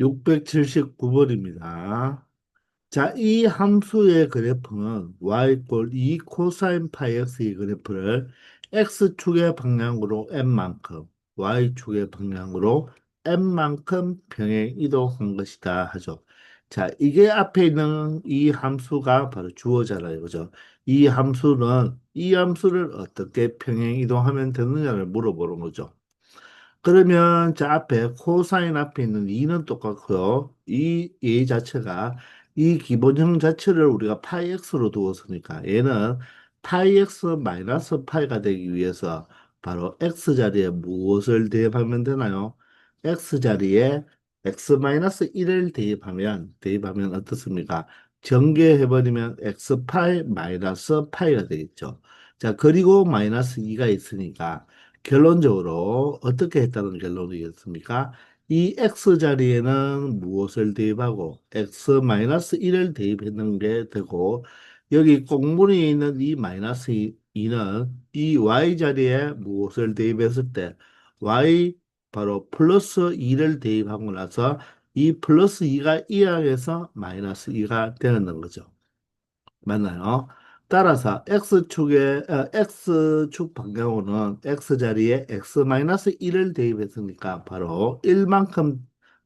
679번입니다. 자, 이 함수의 그래프는 y 꼴 2 코사인 파이 x의 그래프를 x축의 방향으로 n만큼, y축의 방향으로 n만큼 평행 이동한 것이다 하죠. 자, 이게 앞에 있는 이 함수가 바로 주어잖아요. 그죠? 이 함수를 어떻게 평행 이동하면 되느냐를 물어보는 거죠. 그러면 저 앞에 코사인 앞에 있는 2는 똑같고요. 이 A 자체가 이 기본형 자체를 우리가 파이 x로 두었으니까 얘는 파이 x 마이너스 파이가 되기 위해서 바로 x 자리에 무엇을 대입하면 되나요? x 자리에 x 마이너스 1을 대입하면 어떻습니까? 전개해버리면 x 파이 마이너스 파이가 되겠죠. 자, 그리고 마이너스 2가 있으니까 결론적으로 어떻게 했다는 결론이겠습니까? 이 x 자리에는 무엇을 대입하고 x-1을 대입했는 게 되고 여기 꽁무니에 있는 이 마이너스 2는 이 y 자리에 무엇을 대입했을 때 y 바로 플러스 2를 대입하고 나서 이 플러스 2가 이항해서 마이너스 2가 되는 거죠. 맞나요? 따라서 x축 방향으로는 x자리에 x-1을 대입했으니까 바로 1만큼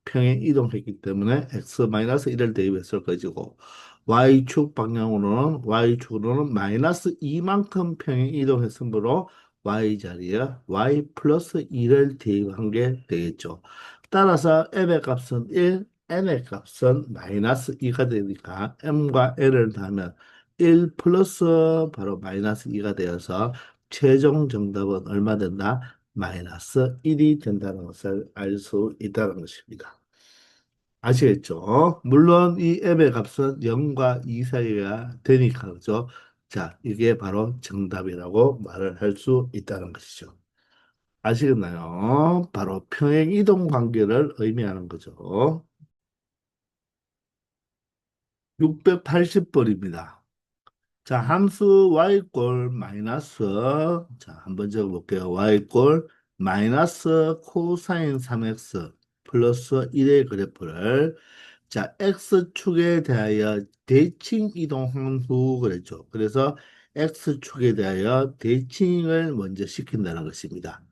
평행 이동했기 때문에 x-1을 대입했을 것이고 y축 방향으로는 y축으로는 마이너스 2만큼 평행 이동했으므로 y자리에 y 플러스 2를 대입한 게 되겠죠. 따라서 m의 값은 1, n의 값은 마이너스 2가 되니까 m과 n을 더하면 1 플러스 바로 마이너스 2가 되어서 최종 정답은 얼마 된다? 마이너스 1이 된다는 것을 알 수 있다는 것입니다. 아시겠죠? 물론 이 앱의 값은 0과 2 사이가 되니까 그죠? 자, 이게 바로 정답이라고 말을 할 수 있다는 것이죠. 아시겠나요? 바로 평행 이동 관계를 의미하는 거죠. 680번입니다. 자, 함수 y꼴 마이너스, 자, 한번 적어볼게요. y꼴 마이너스 코사인 3x 플러스 1의 그래프를, 자, x축에 대하여 대칭 이동 함수 그랬죠. 그래서 x축에 대하여 대칭을 먼저 시킨다는 것입니다.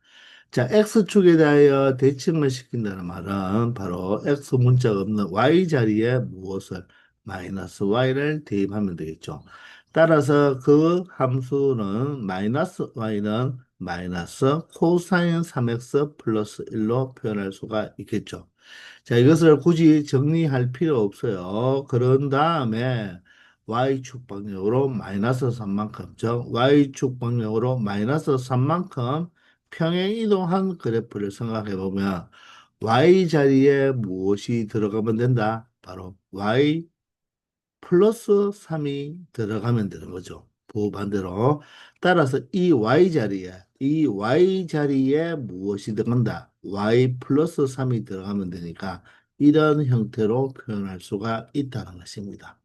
자, x축에 대하여 대칭을 시킨다는 말은 바로 x 문자가 없는 y 자리에 무엇을 마이너스 y를 대입하면 되겠죠. 따라서 그 함수는 마이너스 y는 마이너스 코사인 3x 플러스 1로 표현할 수가 있겠죠. 자, 이것을 굳이 정리할 필요 없어요. 그런 다음에 y축 방향으로 마이너스 3만큼, 즉 y축 방향으로 마이너스 3만큼 평행 이동한 그래프를 생각해 보면 y 자리에 무엇이 들어가면 된다? 바로 y 플러스 3이 들어가면 되는 거죠. 반대로. 따라서 이 y 자리에 무엇이 들어간다? y 플러스 3이 들어가면 되니까 이런 형태로 표현할 수가 있다는 것입니다.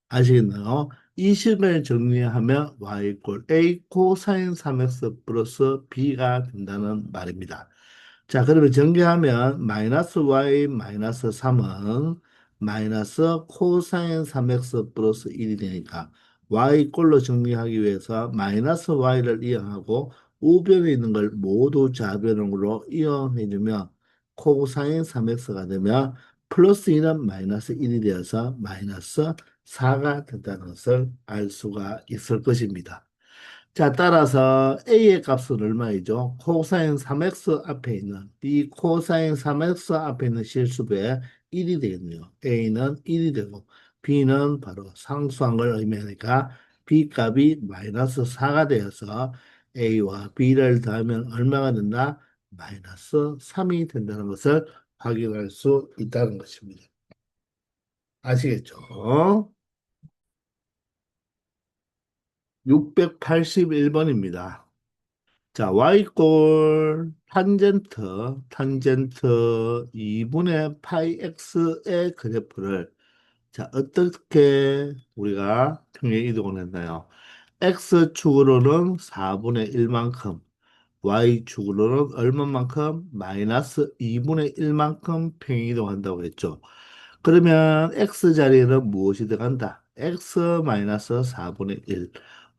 아시겠나요? 이 식을 정리하면 y 꼴 a 코사인 3x 플러스 b가 된다는 말입니다. 자, 그러면 전개하면 마이너스 y 마이너스 3은 마이너스 코사인 3x 플러스 1이 되니까 y 꼴로 정리하기 위해서 마이너스 y를 이용하고 우변에 있는 걸 모두 좌변으로 이용해주면 코사인 3x가 되면 플러스 2는 마이너스 1이 되어서 마이너스 4가 된다는 것을 알 수가 있을 것입니다. 자, 따라서 A의 값은 얼마이죠? 코사인 3x 앞에 있는 이 코사인 3x 앞에 있는 실수배에 1이 되겠네요. A는 1이 되고 B는 바로 상수한 걸 의미하니까 B 값이 마이너스 4가 되어서 A와 B를 더하면 얼마가 된다? 마이너스 3이 된다는 것을 확인할 수 있다는 것입니다. 아시겠죠? 681번입니다. 자, y꼴 탄젠트 2분의 파이 x의 그래프를 자, 어떻게 우리가 평행 이동을 했나요? x축으로는 4분의 1만큼, y축으로는 얼마만큼? 마이너스 2분의 1만큼 평행이동한다고 했죠. 그러면 x 자리에는 무엇이 들어간다? x 마이너스 4분의 1.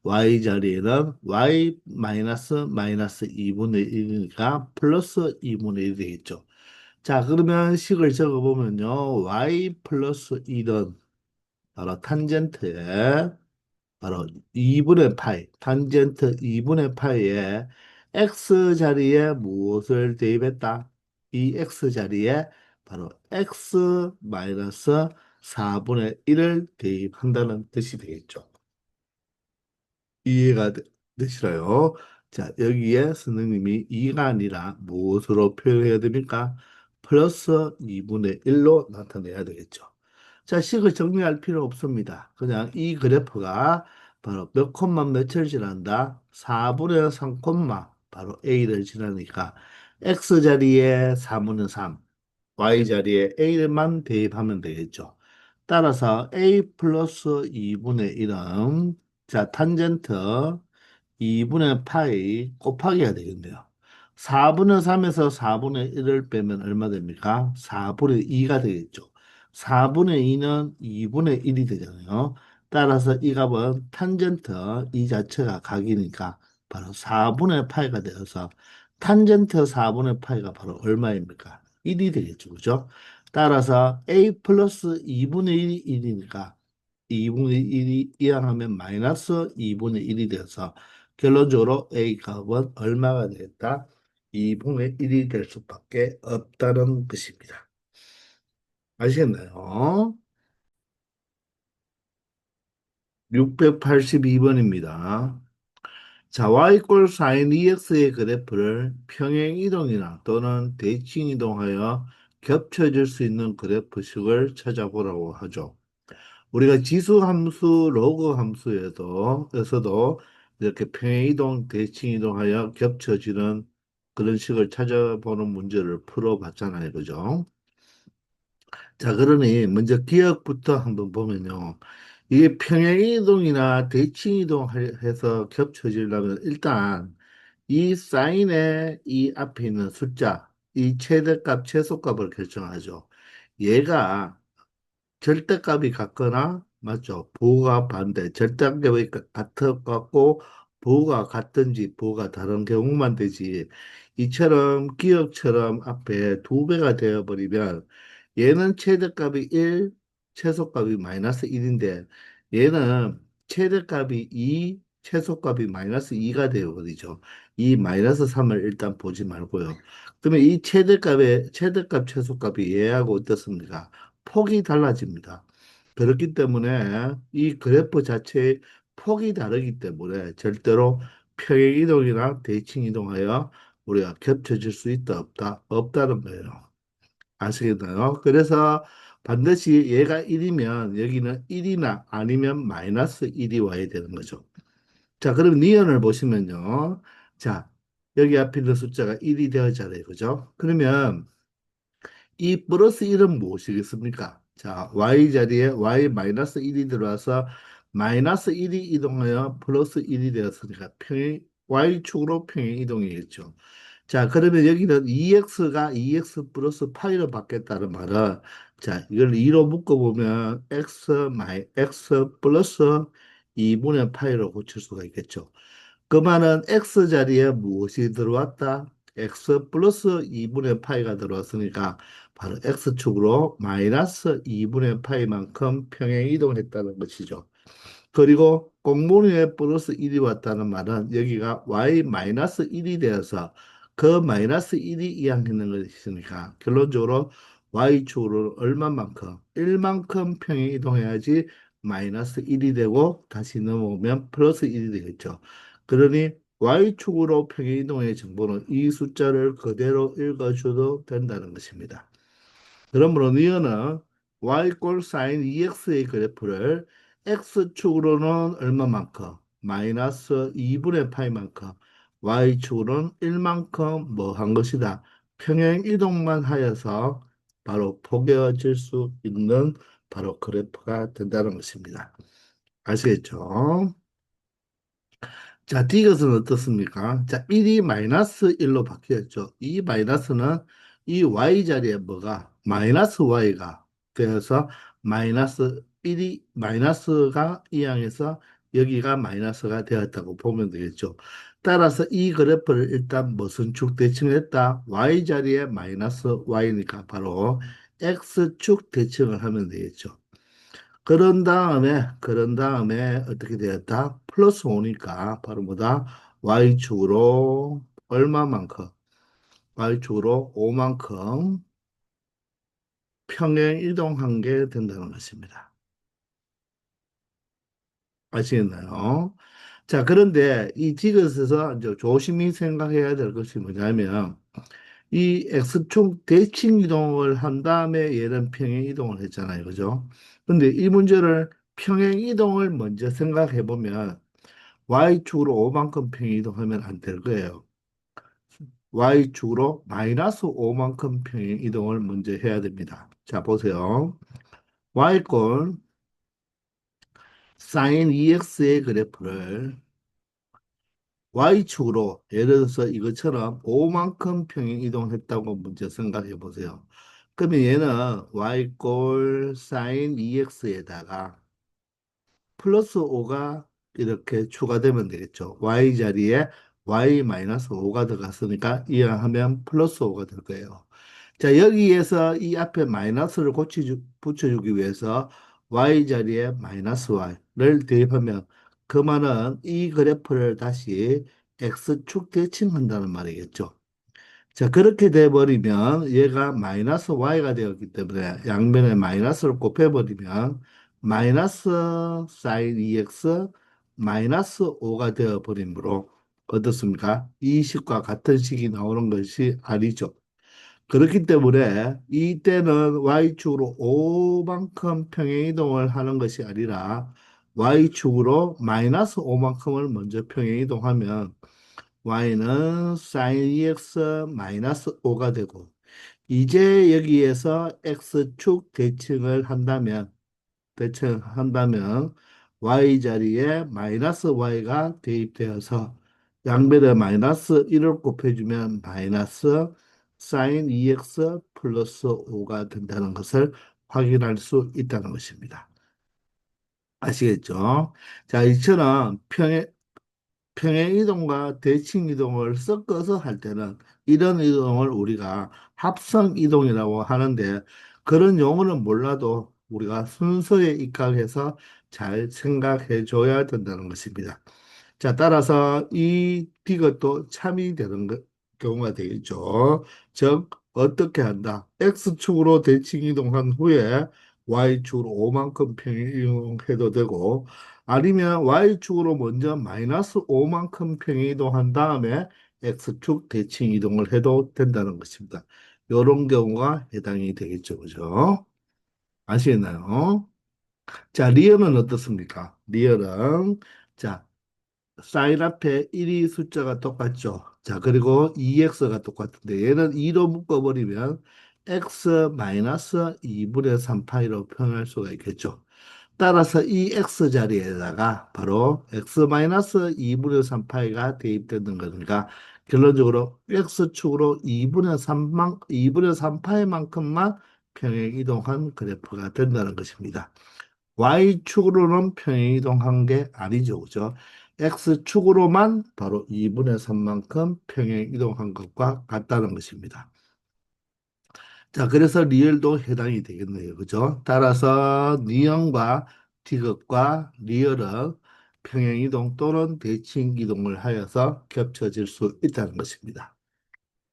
y 자리에는 y 마이너스 마이너스 2분의 1이니까 플러스 2분의 1이 되겠죠. 자, 그러면 식을 적어보면요. y 플러스 1은 바로 탄젠트에 바로 2분의 파이, 탄젠트 2분의 파이에 x 자리에 무엇을 대입했다? 이 x 자리에 바로 x 마이너스 4분의 1을 대입한다는 뜻이 되겠죠. 이해가 되시나요? 자, 여기에 선생님이 2가 아니라 무엇으로 표현해야 됩니까? 플러스 2분의 1로 나타내야 되겠죠. 자, 식을 정리할 필요 없습니다. 그냥 이 그래프가 바로 몇 콤마 몇을 지난다? 4분의 3 콤마 바로 A를 지나니까 X 자리에 4분의 3, Y 자리에 A만 대입하면 되겠죠. 따라서 A 플러스 2분의 1은 자, 탄젠트 2분의 파이 곱하기 해야 되겠네요. 4분의 3에서 4분의 1을 빼면 얼마 됩니까? 4분의 2가 되겠죠. 4분의 2는 2분의 1이 되잖아요. 따라서 이 값은 탄젠트 이 자체가 각이니까 바로 4분의 파이가 되어서 탄젠트 4분의 파이가 바로 얼마입니까? 1이 되겠죠. 그죠? 따라서 a 플러스 2분의 1이 1이니까 2분의 1이 이항하면 마이너스 2분의 1이 되어서 결론적으로 A 값은 얼마가 되겠다? 2분의 1이 될 수밖에 없다는 것입니다. 아시겠나요? 682번입니다. 자, y sin 2x의 그래프를 평행 이동이나 또는 대칭 이동하여 겹쳐질 수 있는 그래프식을 찾아보라고 하죠. 우리가 지수 함수, 로그 함수에서도 이렇게 평행 이동, 대칭 이동하여 겹쳐지는 그런 식을 찾아보는 문제를 풀어봤잖아요. 그죠? 자, 그러니 먼저 기억부터 한번 보면요. 이게 평행 이동이나 대칭 이동해서 겹쳐지려면 일단 이 사인의 이 앞에 있는 숫자, 이 최대값, 최소값을 결정하죠. 얘가 절대값이 같거나 맞죠? 부호가 반대, 절대값이 같고 부호가 같든지 부호가 다른 경우만 되지. 이처럼 기억처럼 앞에 두 배가 되어버리면 얘는 최대값이 1, 최소값이 마이너스 1인데 얘는 최대값이 2, 최소값이 마이너스 2가 되어버리죠. 이 마이너스 3을 일단 보지 말고요. 그러면 이 최대값, 최소값이 얘하고 어떻습니까? 폭이 달라집니다. 그렇기 때문에 이 그래프 자체의 폭이 다르기 때문에 절대로 평행 이동이나 대칭 이동하여 우리가 겹쳐질 수 있다 없다 없다는 거예요. 아시겠나요? 그래서 반드시 얘가 1이면 여기는 1이나 아니면 마이너스 1이 와야 되는 거죠. 자, 그럼 니은을 보시면요. 자, 여기 앞에 있는 숫자가 1이 되어잖아요. 그죠? 그러면 이 플러스 1은 무엇이겠습니까? 자, y 자리에 y 마이너스 1이 들어와서 마이너스 1이 이동하여 플러스 1이 되었으니까 y축으로 평행 이동이겠죠. 자, 그러면 여기는 2x가 2x 플러스 파이로 바뀌었다는 말은 자, 이걸 2로 묶어보면 x 플러스 2분의 파이로 고칠 수가 있겠죠. 그 말은 x 자리에 무엇이 들어왔다? x 플러스 2분의 파이가 들어왔으니까 바로 x축으로 마이너스 2분의 파이만큼 평행 이동했다는 것이죠. 그리고 공무원의 플러스 1이 왔다는 말은 여기가 y 마이너스 1이 되어서 그 마이너스 1이 이항했는 것이니까 결론적으로 y축으로 얼마만큼? 1만큼 평행 이동해야지 마이너스 1이 되고 다시 넘어오면 플러스 1이 되겠죠. 그러니 y축으로 평행 이동의 정보는 이 숫자를 그대로 읽어줘도 된다는 것입니다. 그러므로 니은은 y 꼴 사인 2x의 그래프를 x축으로는 얼마만큼? 마이너스 2분의 파이만큼 y축으로는 1만큼 뭐 한 것이다. 평행 이동만 하여서 바로 포개어질 수 있는 바로 그래프가 된다는 것입니다. 아시겠죠? 자, 디귿은 어떻습니까? 자, 1이 마이너스 1로 바뀌었죠. 이 마이너스는 이 y 자리에 뭐가 마이너스 y가 되어서 마이너스 1이 마이너스가 이항에서 여기가 마이너스가 되었다고 보면 되겠죠. 따라서 이 그래프를 일단 무슨 축 대칭을 했다? y 자리에 마이너스 y니까 바로 x축 대칭을 하면 되겠죠. 그런 다음에 어떻게 되었다? 플러스 5니까 바로 뭐다? y축으로 얼마만큼? y축으로 5만큼 평행 이동한 게 된다는 것입니다. 아시겠나요? 자, 그런데 이 디귿에서 이제 조심히 생각해야 될 것이 뭐냐면 이 x축 대칭 이동을 한 다음에 얘는 평행 이동을 했잖아요. 그죠? 근데 이 문제를 평행 이동을 먼저 생각해 보면 y축으로 5만큼 평행 이동하면 안 될 거예요. y축으로 마이너스 5만큼 평행 이동을 먼저 해야 됩니다. 자, 보세요. y권 sin 2x의 그래프를 y축으로 예를 들어서 이것처럼 5만큼 평행 이동했다고 먼저 생각해 보세요. 그러면 얘는 y꼴 sin 2x에다가 플러스 5가 이렇게 추가되면 되겠죠. y 자리에 y-5가 들어갔으니까 이항하면 플러스 5가 될 거예요. 자, 여기에서 이 앞에 마이너스를 붙여주기 위해서 y 자리에 마이너스 y를 대입하면 그 말은 이 그래프를 다시 x축 대칭한다는 말이겠죠. 자, 그렇게 돼버리면 얘가 마이너스 y가 되었기 때문에 양변에 마이너스를 곱해버리면 마이너스 sin 2x 마이너스 5가 되어버리므로 어떻습니까? 이 식과 같은 식이 나오는 것이 아니죠. 그렇기 때문에 이때는 y축으로 5만큼 평행 이동을 하는 것이 아니라 y축으로 마이너스 5만큼을 먼저 평행 이동하면 y는 sin 2x 마이너스 5가 되고 이제 여기에서 x축 대칭한다면 y 자리에 마이너스 y가 대입되어서 양변에 마이너스 1을 곱해주면 마이너스 sin 2x 플러스 5가 된다는 것을 확인할 수 있다는 것입니다. 아시겠죠? 자, 이처럼 평행 이동과 대칭 이동을 섞어서 할 때는 이런 이동을 우리가 합성 이동이라고 하는데 그런 용어는 몰라도 우리가 순서에 입각해서 잘 생각해 줘야 된다는 것입니다. 자, 따라서 이 비것도 참이 되는 경우가 되겠죠. 즉, 어떻게 한다? X축으로 대칭 이동한 후에 Y축으로 5만큼 평행 이동해도 되고, 아니면 Y축으로 먼저 마이너스 5만큼 평행 이동한 다음에 X축 대칭 이동을 해도 된다는 것입니다. 이런 경우가 해당이 되겠죠. 그죠? 아시겠나요? 자, 리얼은 어떻습니까? 리얼은, 자, 사인 앞에 1이 숫자가 똑같죠. 자, 그리고 2x가 똑같은데 얘는 2로 묶어버리면 x 마이너스 2분의 3파이로 표현할 수가 있겠죠. 따라서 이 x 자리에다가 바로 x 마이너스 2분의 3파이가 대입되는 거니까 결론적으로 x축으로 2분의 3파이만큼만 평행 이동한 그래프가 된다는 것입니다. Y축으로는 평행 이동한 게 아니죠. 그죠? X축으로만 바로 2분의 3만큼 평행 이동한 것과 같다는 것입니다. 자, 그래서 리얼도 해당이 되겠네요. 그죠? 따라서 니은과 디귿과 리얼은 평행 이동 또는 대칭 이동을 하여서 겹쳐질 수 있다는 것입니다.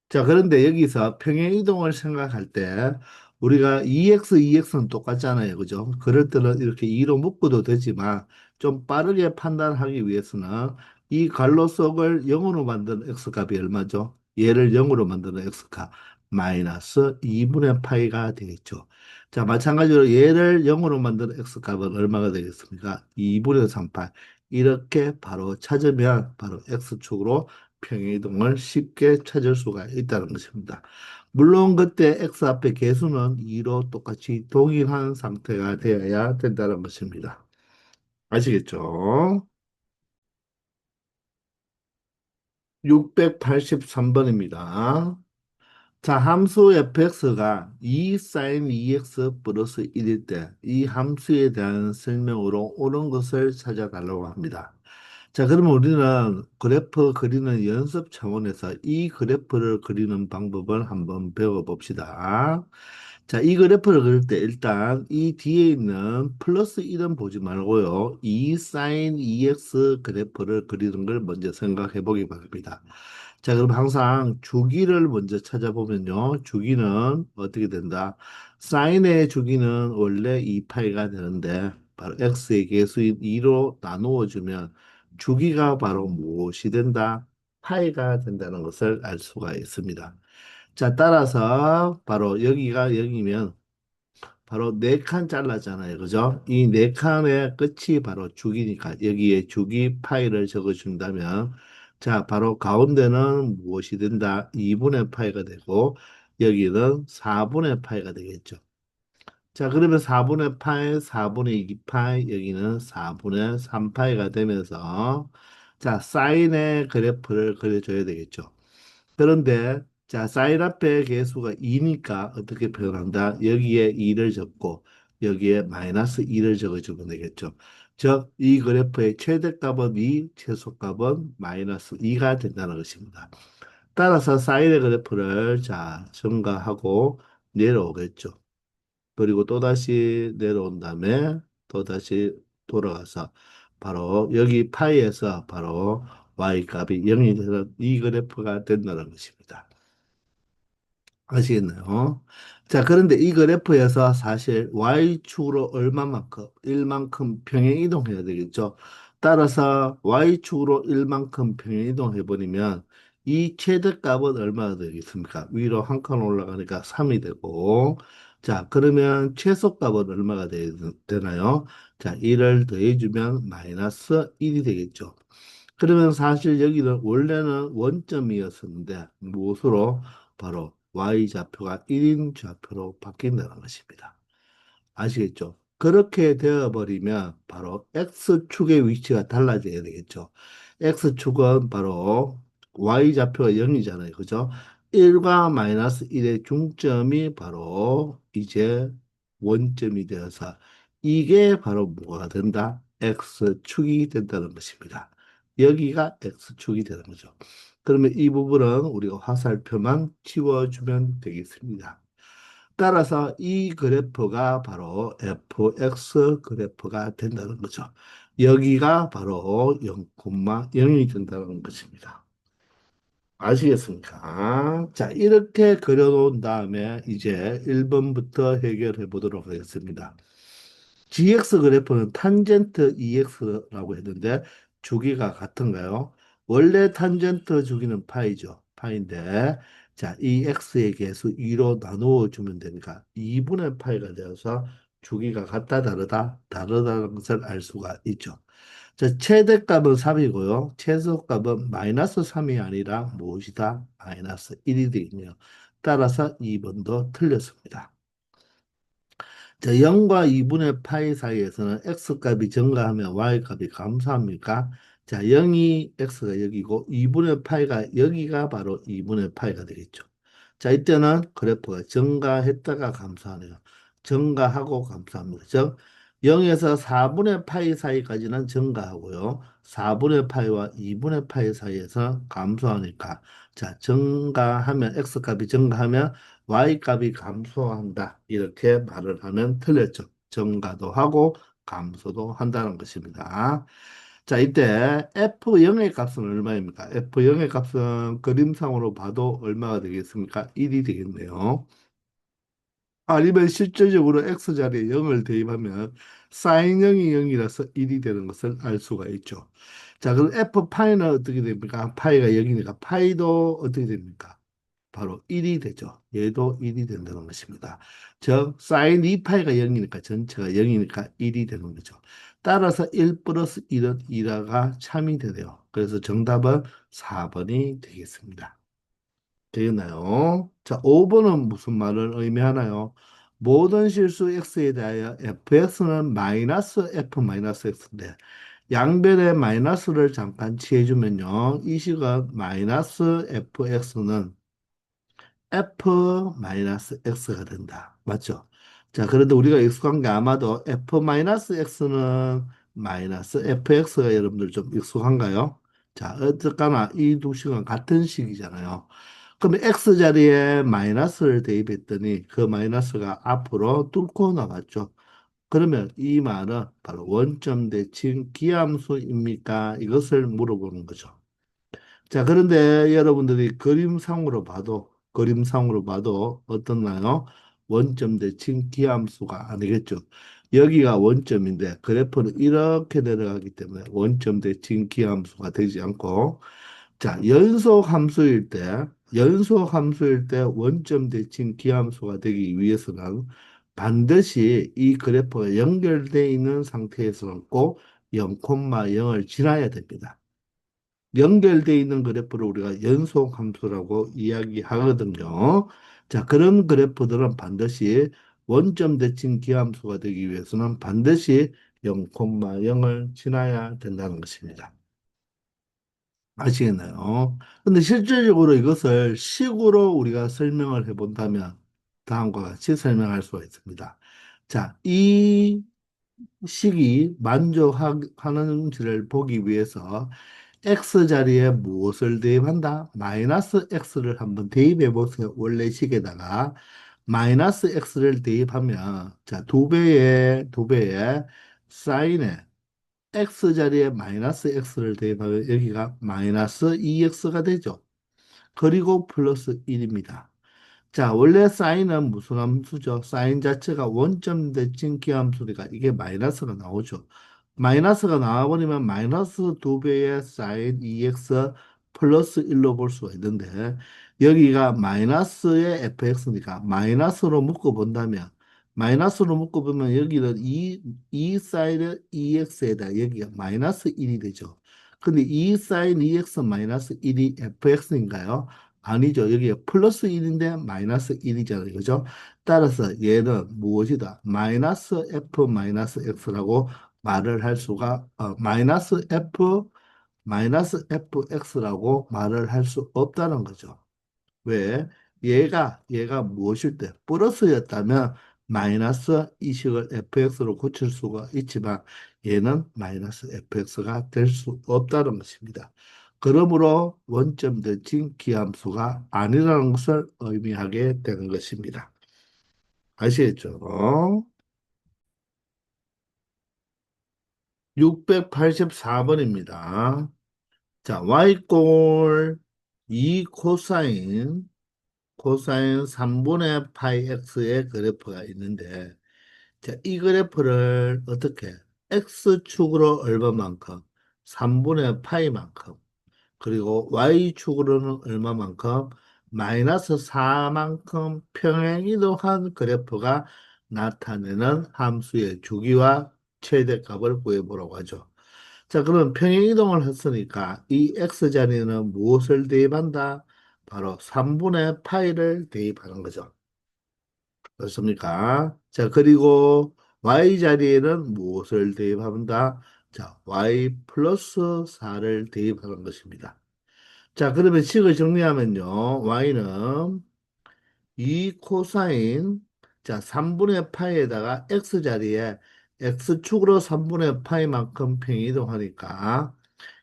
자, 그런데 여기서 평행 이동을 생각할 때 우리가 2x는 똑같잖아요. 그죠? 그럴 때는 이렇게 2로 묶어도 되지만 좀 빠르게 판단하기 위해서는 이 괄호 속을 0으로 만드는 x값이 얼마죠? 얘를 0으로 만드는 x값 마이너스 2분의 파이가 되겠죠. 자, 마찬가지로 얘를 0으로 만드는 x값은 얼마가 되겠습니까? 2분의 3파이. 이렇게 바로 찾으면 바로 x축으로 평행이동을 쉽게 찾을 수가 있다는 것입니다. 물론 그때 x 앞에 개수는 2로 똑같이 동일한 상태가 되어야 된다는 것입니다. 아시겠죠? 683번입니다. 자, 함수 fx가 2 sin 2x 플러스 1일 때 이 함수에 대한 설명으로 옳은 것을 찾아달라고 합니다. 자, 그러면 우리는 그래프 그리는 연습 차원에서 이 그래프를 그리는 방법을 한번 배워봅시다. 자, 이 그래프를 그릴 때 일단 이 뒤에 있는 플러스 1은 보지 말고요. 2 sin 2x 그래프를 그리는 걸 먼저 생각해 보기 바랍니다. 자, 그럼 항상 주기를 먼저 찾아보면요. 주기는 어떻게 된다? 사인의 주기는 원래 2파이가 되는데 바로 x의 계수인 2로 나누어 주면 주기가 바로 무엇이 된다? 파이가 된다는 것을 알 수가 있습니다. 자, 따라서 바로 여기가 0이면 바로 네 칸 잘랐잖아요. 그죠? 이 네 칸의 끝이 바로 주기니까 여기에 주기 파이를 적어준다면 자, 바로 가운데는 무엇이 된다? 2분의 파이가 되고 여기는 4분의 파이가 되겠죠. 자, 그러면 4분의 파이, 4분의 2파이, 여기는 4분의 3파이가 되면서 자, 사인의 그래프를 그려줘야 되겠죠. 그런데 자, 사인 앞에 개수가 2니까 어떻게 표현한다? 여기에 2를 적고 여기에 마이너스 2를 적어주면 되겠죠. 즉, 이 그래프의 최대값은 2, 최소값은 마이너스 2가 된다는 것입니다. 따라서 사인의 그래프를 자, 증가하고 내려오겠죠. 그리고 또다시 내려온 다음에 또다시 돌아가서 바로 여기 파이에서 바로 y 값이 0이 되는 이 그래프가 된다는 것입니다. 아시겠나요? 자, 그런데 이 그래프에서 사실 Y축으로 얼마만큼, 1만큼 평행 이동해야 되겠죠. 따라서 Y축으로 1만큼 평행 이동해버리면 이 최대값은 얼마가 되겠습니까? 위로 한 칸 올라가니까 3이 되고, 자, 그러면 최소값은 얼마가 되나요? 자, 1을 더해주면 마이너스 1이 되겠죠. 그러면 사실 여기는 원래는 원점이었었는데 무엇으로 바로 y좌표가 1인 좌표로 바뀐다는 것입니다. 아시겠죠? 그렇게 되어버리면 바로 x축의 위치가 달라져야 되겠죠. x축은 바로 y좌표가 0이잖아요. 그죠? 1과 마이너스 1의 중점이 바로 이제 원점이 되어서 이게 바로 뭐가 된다? x축이 된다는 것입니다. 여기가 x축이 되는 거죠. 그러면 이 부분은 우리가 화살표만 치워주면 되겠습니다. 따라서 이 그래프가 바로 fx 그래프가 된다는 거죠. 여기가 바로 0,0이 된다는 것입니다. 아시겠습니까? 자, 이렇게 그려놓은 다음에 이제 1번부터 해결해 보도록 하겠습니다. GX 그래프는 탄젠트 EX라고 했는데 주기가 같은가요? 원래 탄젠트 주기는 파이죠. 파인데 자, 이 X의 개수 2로 나누어 주면 되니까 2분의 파이가 되어서 주기가 같다 다르다 다르다는 것을 알 수가 있죠. 자, 최대값은 3이고요. 최소값은 마이너스 3이 아니라 무엇이다? 마이너스 1이 되겠네요. 따라서 2번도 틀렸습니다. 자, 0과 2분의 파이 사이에서는 x값이 증가하면 y값이 감소합니까? 자, 0이 x가 여기고 2분의 파이가 여기가 바로 2분의 파이가 되겠죠. 자, 이때는 그래프가 증가했다가 감소하네요. 증가하고 감소합니다. 즉, 0에서 4분의 파이 사이까지는 증가하고요. 4분의 파이와 2분의 파이 사이에서 감소하니까 자, 증가하면 x값이 증가하면 y값이 감소한다. 이렇게 말을 하면 틀렸죠. 증가도 하고 감소도 한다는 것입니다. 자, 이때 F0의 값은 얼마입니까? F0의 값은 그림상으로 봐도 얼마가 되겠습니까? 1이 되겠네요. 아니면 실질적으로 X자리에 0을 대입하면 sin 0이 0이라서 1이 되는 것을 알 수가 있죠. 자, 그럼 F파이는 어떻게 됩니까? 파이가 0이니까 파이도 어떻게 됩니까? 바로 1이 되죠. 얘도 1이 된다는 것입니다. 즉, sin 2파이가 0이니까 전체가 0이니까 1이 되는 거죠. 따라서 1 플러스 1은 2라가 참이 되네요. 그래서 정답은 4번이 되겠습니다. 되겠나요? 자, 5번은 무슨 말을 의미하나요? 모든 실수 x에 대하여 fx는 마이너스 f 마이너스 x인데 양변에 마이너스를 잠깐 취해주면요. 이 식은 마이너스 fx는 f 마이너스 x가 된다. 맞죠? 자, 그런데 우리가 익숙한 게 아마도 f 마이너스 x는 마이너스 fx가 여러분들 좀 익숙한가요? 자, 어쨌거나 이 두 식은 같은 식이잖아요. 그러면 x 자리에 마이너스를 대입했더니 그 마이너스가 앞으로 뚫고 나갔죠. 그러면 이 말은 바로 원점 대칭 기함수입니까? 이것을 물어보는 거죠. 자, 그런데 여러분들이 그림상으로 봐도 어떻나요? 원점 대칭 기함수가 아니겠죠. 여기가 원점인데 그래프는 이렇게 내려가기 때문에 원점 대칭 기함수가 되지 않고, 자, 연속 함수일 때 원점 대칭 기함수가 되기 위해서는 반드시 이 그래프가 연결되어 있는 상태에서는 꼭 0,0을 지나야 됩니다. 연결되어 있는 그래프를 우리가 연속 함수라고 이야기하거든요. 자, 그런 그래프들은 반드시 원점 대칭 기함수가 되기 위해서는 반드시 0,0을 지나야 된다는 것입니다. 아시겠나요? 근데 실질적으로 이것을 식으로 우리가 설명을 해본다면 다음과 같이 설명할 수가 있습니다. 자, 이 식이 만족하는지를 보기 위해서 x 자리에 무엇을 대입한다? 마이너스 x를 한번 대입해 보세요. 원래 식에다가 마이너스 x를 대입하면, 자, 두 배의 사인에 x 자리에 마이너스 x를 대입하면 여기가 마이너스 2x가 되죠. 그리고 플러스 1입니다. 자, 원래 사인은 무슨 함수죠? 사인 자체가 원점 대칭 기함수니까 이게 마이너스가 나오죠. 마이너스가 나와버리면 마이너스 두배의 사인 2x 플러스 1로 볼 수가 있는데, 여기가 마이너스의 fx니까 마이너스로 묶어보면 여기는 2 사인 2x에다 여기가 마이너스 1이 되죠. 근데 2 사인 2x 마이너스 1이 fx인가요? 아니죠. 여기가 플러스 1인데 마이너스 1이잖아요. 그죠? 따라서 얘는 무엇이다? 마이너스 f 마이너스 x라고 말을 할 수가, 마이너스 fx라고 말을 할 수 없다는 거죠. 왜? 얘가 무엇일 때? 플러스였다면 마이너스 이식을 fx로 고칠 수가 있지만 얘는 마이너스 fx가 될 수 없다는 것입니다. 그러므로 원점 대칭 기함수가 아니라는 것을 의미하게 되는 것입니다. 아시겠죠? 684번입니다. 자, y꼴 2 코사인 3분의 파이 x의 그래프가 있는데, 자, 이 그래프를 어떻게 x축으로 얼마만큼 3분의 파이만큼, 그리고 y축으로는 얼마만큼 마이너스 4만큼 평행이동한 그래프가 나타내는 함수의 주기와 최대값을 구해보라고 하죠. 자, 그럼 평행이동을 했으니까 이 x자리는 무엇을 대입한다? 바로 3분의 파이를 대입하는 거죠. 그렇습니까? 자, 그리고 y자리에는 무엇을 대입한다? 자, y 플러스 4를 대입하는 것입니다. 자, 그러면 식을 정리하면요. y는 2 코사인, 자, 3분의 파이에다가 x자리에 x축으로 3분의 파이만큼 평이동하니까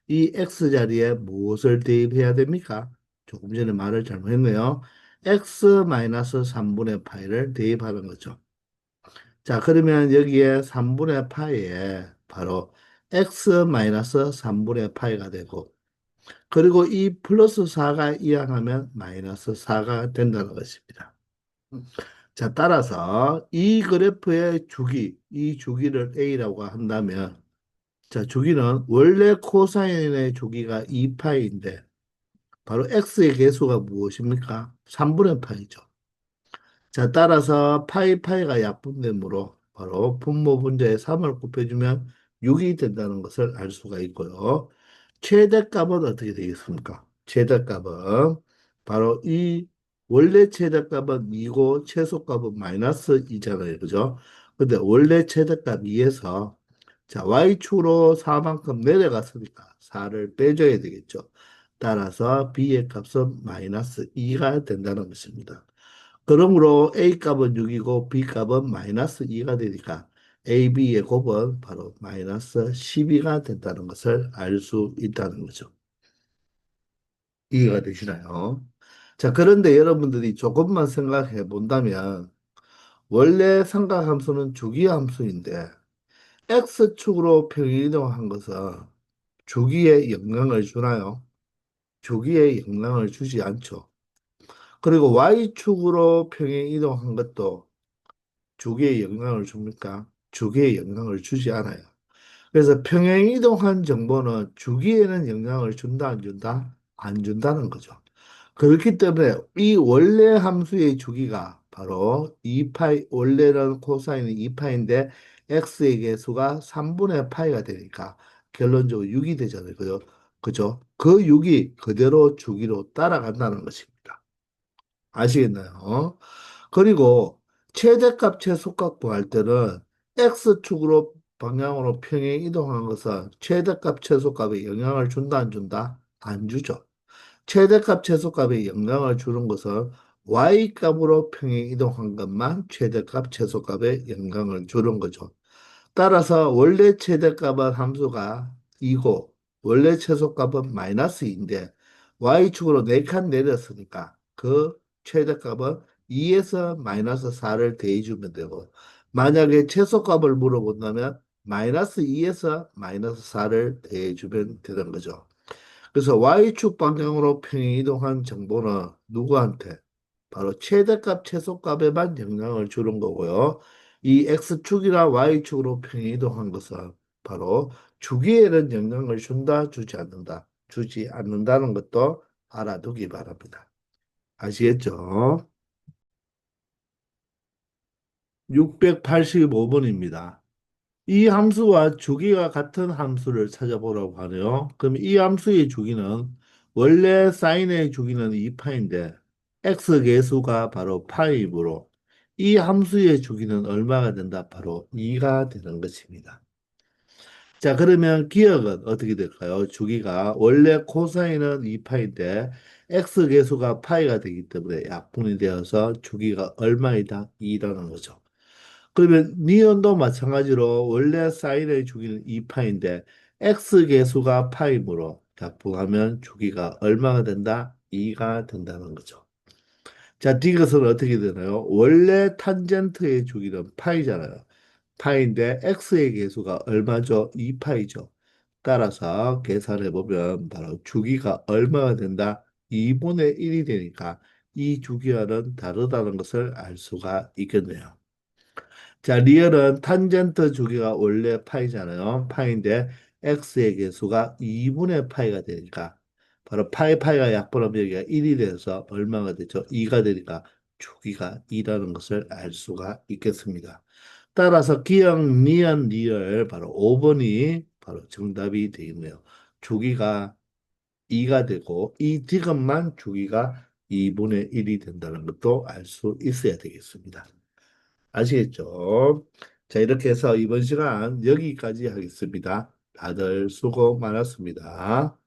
이 x자리에 무엇을 대입해야 됩니까? 조금 전에 말을 잘못했네요. x-3분의 파이를 대입하는 거죠. 자, 그러면 여기에 3분의 파이에 바로 x-3분의 파이가 되고, 그리고 이 플러스 4가 이항하면 마이너스 4가 된다는 것입니다. 자, 따라서 이 그래프의 이 주기를 A라고 한다면, 자, 주기는 원래 코사인의 주기가 2파이인데, 바로 x의 개수가 무엇입니까? 3분의 파이죠. 자, 따라서 파이가 약분되므로 바로 분모 분자에 3을 곱해주면 6이 된다는 것을 알 수가 있고요. 최대값은 어떻게 되겠습니까? 최대값은 바로 이 원래 최대값은 2고 최소값은 마이너스 2잖아요. 그죠? 근데 원래 최대값 2에서 자, y축으로 4만큼 내려갔으니까 4를 빼줘야 되겠죠. 따라서 b의 값은 마이너스 2가 된다는 것입니다. 그러므로 a 값은 6이고 b 값은 마이너스 2가 되니까 a, b의 곱은 바로 마이너스 12가 된다는 것을 알 수 있다는 거죠. 이해가 되시나요? 자, 그런데 여러분들이 조금만 생각해 본다면 원래 삼각함수는 주기함수인데 x축으로 평행이동한 것은 주기에 영향을 주나요? 주기에 영향을 주지 않죠. 그리고 y축으로 평행이동한 것도 주기에 영향을 줍니까? 주기에 영향을 주지 않아요. 그래서 평행이동한 정보는 주기에는 영향을 준다, 안 준다? 안 준다는 거죠. 그렇기 때문에 이 원래 함수의 주기가 바로 2파이, 원래는 코사인이 2파인데 x의 개수가 3분의 파이가 되니까 결론적으로 6이 되잖아요. 그죠? 그죠? 그 6이 그대로 주기로 따라간다는 것입니다. 아시겠나요? 그리고 최대값, 최소값 구할 때는 x축으로 방향으로 평행 이동한 것은 최대값, 최소값에 영향을 준다, 안 준다? 안 주죠. 최대값, 최소값에 영향을 주는 것은 y값으로 평행 이동한 것만 최대값, 최소값에 영향을 주는 거죠. 따라서 원래 최대값은 함수가 2고 원래 최소값은 마이너스인데 y축으로 4칸 내렸으니까 그 최대값은 2에서 마이너스 4를 대해주면 되고 만약에 최소값을 물어본다면 마이너스 2에서 마이너스 4를 대해주면 되는 거죠. 그래서 Y축 방향으로 평행 이동한 정보는 누구한테? 바로 최대값, 최소값에만 영향을 주는 거고요. 이 X축이나 Y축으로 평행 이동한 것은 바로 주기에는 영향을 준다, 주지 않는다. 주지 않는다는 것도 알아두기 바랍니다. 아시겠죠? 685번입니다. 이 함수와 주기가 같은 함수를 찾아보라고 하네요. 그럼 이 함수의 주기는 원래 사인의 주기는 2파인데 x 계수가 바로 파이므로 이 함수의 주기는 얼마가 된다? 바로 2가 되는 것입니다. 자, 그러면 기억은 어떻게 될까요? 주기가 원래 코사인은 2파인데 x 계수가 파이가 되기 때문에 약분이 되어서 주기가 얼마이다? 2라는 거죠. 그러면 니은도 마찬가지로 원래 사인의 주기는 2파인데 x 계수가 파이므로 약분하면 주기가 얼마가 된다? 2가 된다는 거죠. 자, 디귿은 어떻게 되나요? 원래 탄젠트의 주기는 파이잖아요. 파인데 x의 계수가 얼마죠? 2파이죠. 따라서 계산해 보면 바로 주기가 얼마가 된다? 2분의 1이 되니까 이 주기와는 다르다는 것을 알 수가 있겠네요. 자, 리얼은 탄젠트 주기가 원래 파이잖아요. 파인데 x의 개수가 2분의 파이가 되니까 바로 파이가 약분하면 여기가 1이 돼서 얼마가 되죠? 2가 되니까 주기가 2라는 것을 알 수가 있겠습니다. 따라서 기억, 니은, 리얼 바로 5번이 바로 정답이 되겠네요. 주기가 2가 되고 이 디귿만 주기가 2분의 1이 된다는 것도 알 수 있어야 되겠습니다. 아시겠죠? 자, 이렇게 해서 이번 시간 여기까지 하겠습니다. 다들 수고 많았습니다.